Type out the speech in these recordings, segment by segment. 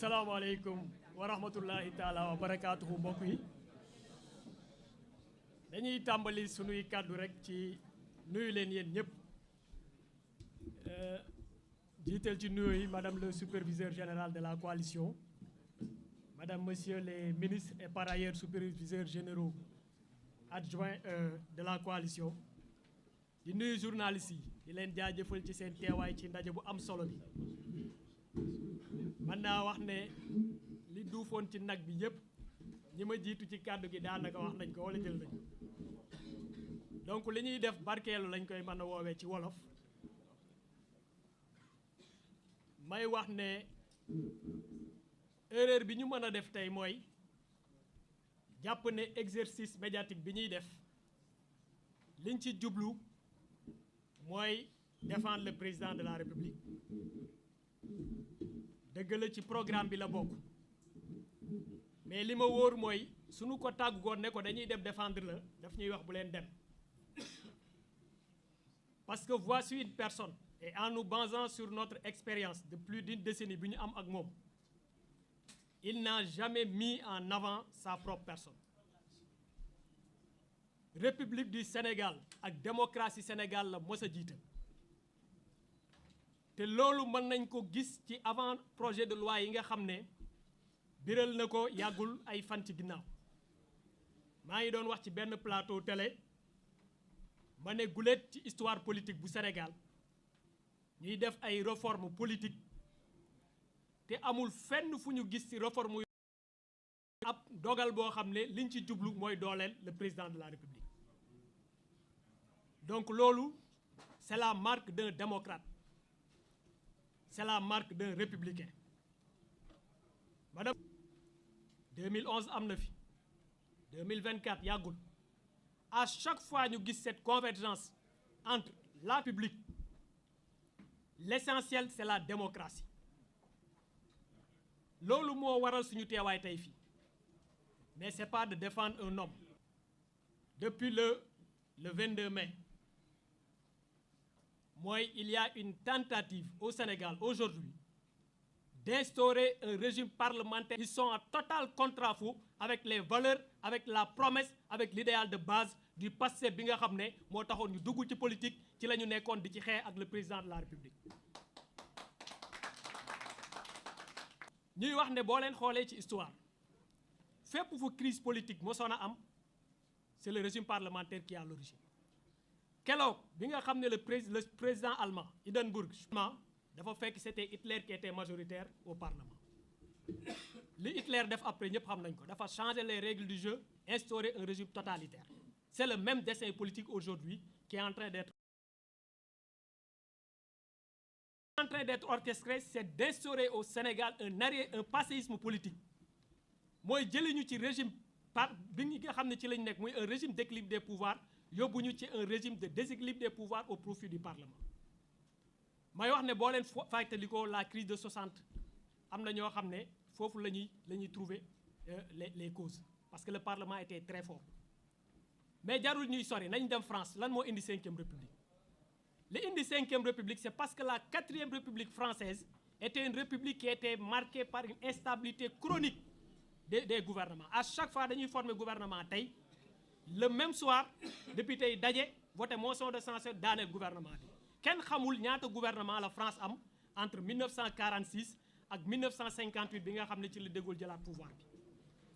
asalaamaaleykum wa rahmatullahi taala wa barakaatuhu mbokk yi dañuy tàmbali sunuy kàddu rek ci nuyu leen yéen ñëpp jiital ci nuyu yi madame le superviseur général de la coalition madame monsieur les ministres et par ailleurs superviseurs généraux adjoints de la coalition di nuyu journalistes yi di leen jaajëfal ci seen teewaay ci ndaje bu am solo bi mën naa wax ne li duufoon ci nag bi yëpp ñi ma jiitu ci kàddu gi daanaka wax nañ ko wala jël nañ donc li ñuy def barkeelu lañ koy mën a woowee ci wolof may wax ne erreur bi ñu mën a def tey mooy jàpp ne exercice médiatique bi ñuy def liñ ci jublu mooy défendre le président de la République dëgg la ci programme bi la bokk mais li ma wóor mooy suñu ko tàggoon ne ko dañuy dem défendre la daf ñuy wax bu leen dem parce que voici une personne et en nous basant sur notre expérience de plus d'une décennie bi ñu am ak moom il n'a jamais mis en avant sa propre personne. République du Sénégal ak démocratie Sénégal la mos a jiital te loolu mën nañ ko gis ci avant projet de loi yi nga xam ne biral na ko yàggul ay fan ci ginnaaw maa ngi doon wax ci benn plateau télé ma ne guléet ci histoire politique bu Sénégal ñuy def ay réformes politiques te amul fenn fu ñu gis ci réforme ab dogal boo xam ne liñ ci jublu mooy dooleel le président de la République donc loolu c'est la marque d'un démocrate c'est la marque d'un républicain madame 2011 am na fi 2024 yàggul à chaque fois ñu gis cette convergence entre la République l'essentiel c'est la démocratie loolu moo waral suñu teewaay tey fii mais c'est pas de défendre un homme depuis le 22 mai mooy il y a une tentative au Sénégal aujourd'hui d'instaurer un régime parlementaire. Ils sont en total contre-fou avec les valeurs, avec la promesse, avec l'idéal de base du passé bi nga xam ne moo taxoon ñu dugg ci politique ci la ñu nekkoon di ci xeex ak le président de la République. ñuy wax ne boo leen xoolee ci histoire fépp fu crise politique mosoon a am c'est le régime parlementaire qui est à l'origine. Keroog bi nga xam ne le président allemand Hindenburg dafa fekk c'était Hitler qui était majoritaire au Parlement li Hitler def après ñëpp xam nañ ko dafa changer les règles du jeu instaurer un régime totalitaire. C'est le même dessein politique aujourd'hui qui est en train d'être orchestré, c'est d'instaurer au Sénégal un passéisme politique mooy jëli ñu ci régime bi nga xam ne ci lañ nekk muy un régime d'équilibre des pouvoirs yóbbu ñu ci un régime de déséquilibre des pouvoirs au profit du Parlement. may wax ne boo leen fàttalikoo la crise de 60 am na ñoo xam ne foofu la ñuy trouver les causes parce que le Parlement était très fort mais jarul ñuy sori nañ dem France lan moo indi 5e République. li indi 5e République c'est parce que la 4e République française était une république qui était marquée par une instabilité chronique des gouvernements. À chaque fois dañuy former gouvernement tey le même soir député yi daje voté motion de censure daaneel gouvernement bi kenn xamul ñaata gouvernement la France am entre 1946 ak 1958 bi nga xam ne ci la De Gaulle jëlaat pouvoir bi.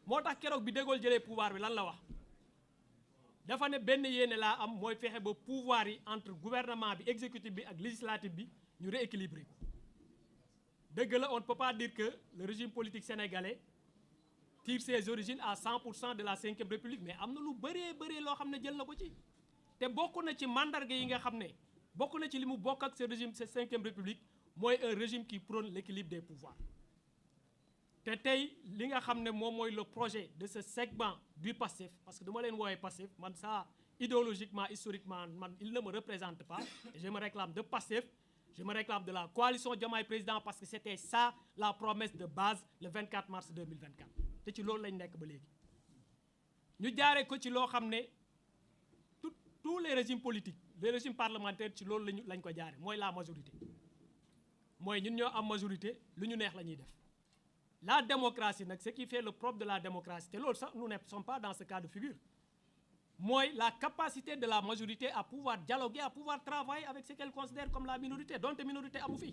moo tax keroog bi De Gaulle jëlee pouvoir bi lan la wax dafa ne benn yéene laa am mooy fexe ba pouvoir yi entre gouvernement bi exécutif bi ak législatif bi ñu rééquilibrer ko. dëgg la on ne peut pas dire que le régime politique sénégalais tire ses origines à 100% de la 5e République mais am na lu bëree loo xam ne jël na ko ci te bokk na ci mandarga yi nga xam ne bokk na ci li mu bokk ak ce régime cette 5e République mooy un régime qui prône l'équilibre des pouvoirs. te tey li nga xam ne moom mooy le projet de ce segment du PASTEF parce que dama leen woowee PASTEF man ça idéologiquement historiquement man il ne me représente pas et je me réclame de PASTEF. Je me réclame de la coalition Diomaye Président parce que c'était ça la promesse de base le 24 mars 2024 te ci loolu lañ nekk ba léegi ñu jaaree ko ci loo xam ne tous les régimes politiques les régimes parlementaires ci loolu lañ ko jaare mooy la majorité mooy ñun ñoo am majorité lu ñu neex la ñuy def La démocratie, ce qui fait le propre de la démocratie, nous ne sommes pas dans ce cas de figure. Moi, la capacité de la majorité à pouvoir dialoguer, à pouvoir travailler avec ce qu'elle considère comme la minorité, dont la minorité a moufi.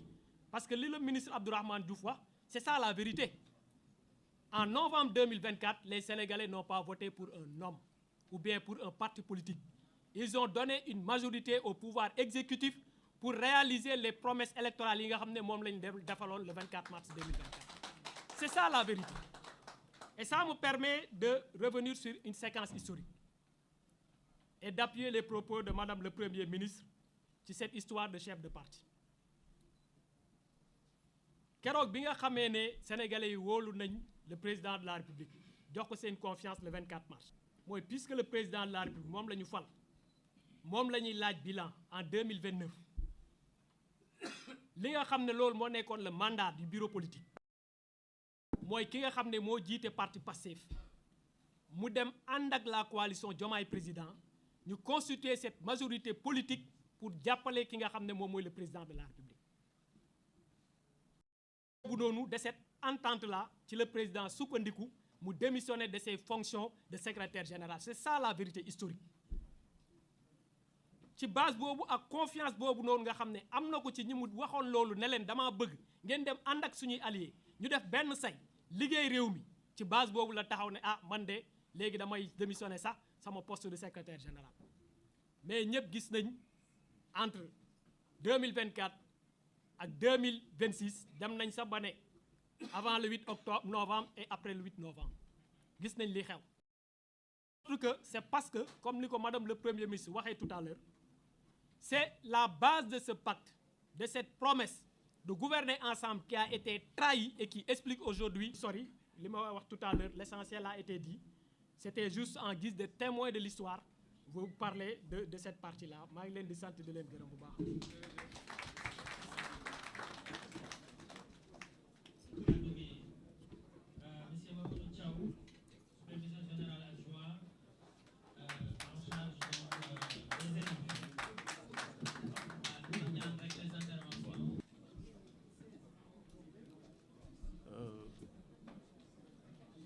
Parce que le ministre Abdourahmane Diouf, c'est ça la vérité. En novembre 2024, les Sénégalais n'ont pas voté pour un homme ou bien pour un parti politique. Ils ont donné une majorité au pouvoir exécutif pour réaliser les promesses électorales le 24 mars 2024. C'est ça la vérité. Et ça me permet de revenir sur une séquence historique et d'appuyer les propos de Madame le Premier ministre sur cette histoire de chef de parti. Keroog bi nga xamé né Sénégalais yi wolu nañ le président de la République jox ko seen confiance le 24 mars. Moi, puisque le président de la République mom lañu fal mom lañuy laaj bilan en 2029 li nga xamné lool mo nékkon le mandat du bureau politique. Moi, ki nga xamné mo jité parti Pastef mu dem ànd ak la coalition Diomaye président ñu constituer cette majorité politique pour jàppale ki nga xamné mom moy le président de la République. De cette entente-là, si le président Soukondikou m'a démissionné de ses fonctions de secrétaire général. C'est ça la vérité historique. Ci base bobu ak confiance bobu non nga xamné amna ko ci ñi mu waxon lolu ne len dama bëgg ngeen dem and ak suñuy alliés ñu def benn say liggéey réew mi ci base bobu la taxaw ne man de légui damay démissionner ça sama poste de secrétaire général. Mais ñëpp gis nañ entre 2024 ak 2026 dem nañ sa bané avant le 8 novembre et après le 8 novembre gis nañ li xew. Parce que c'est parce que comme ni ko madame le premier ministre waxé tout à l'heure, c'est la base de ce pacte, de cette promesse de gouverner ensemble qui a été trahie et qui explique aujourd'hui, sorry, li ma wax tout à l'heure, l'essentiel a été dit. C'était juste en guise de témoin de l'histoire. Vous parlez de cette partie-là. Ma ngi leen di sant di leen gërëm bu baax.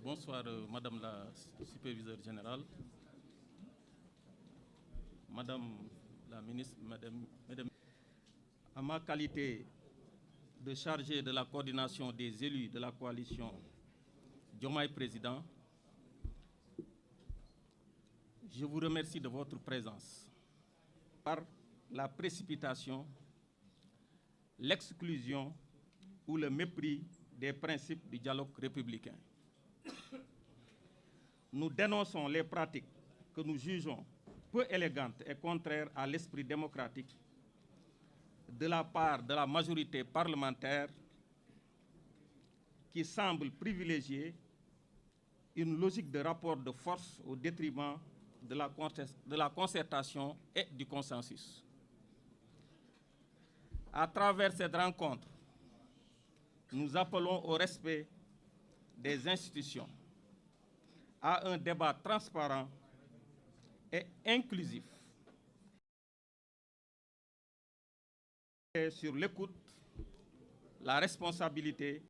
Bonsoir, Madame la superviseure générale, Madame la ministre, Mesdames. À ma qualité de chargé de la coordination des élus de la coalition Diomaye Président, je vous remercie de votre présence. Par la précipitation, l'exclusion ou le mépris des principes du dialogue républicain. Nous dénonçons les pratiques que nous jugeons peu élégantes et contraires à l'esprit démocratique de la part de la majorité parlementaire qui semble privilégier une logique de rapport de force au détriment de la concertation et du consensus. À travers cette rencontre, nous appelons au respect des institutions, à un débat transparent et inclusif et sur l'écoute, la responsabilité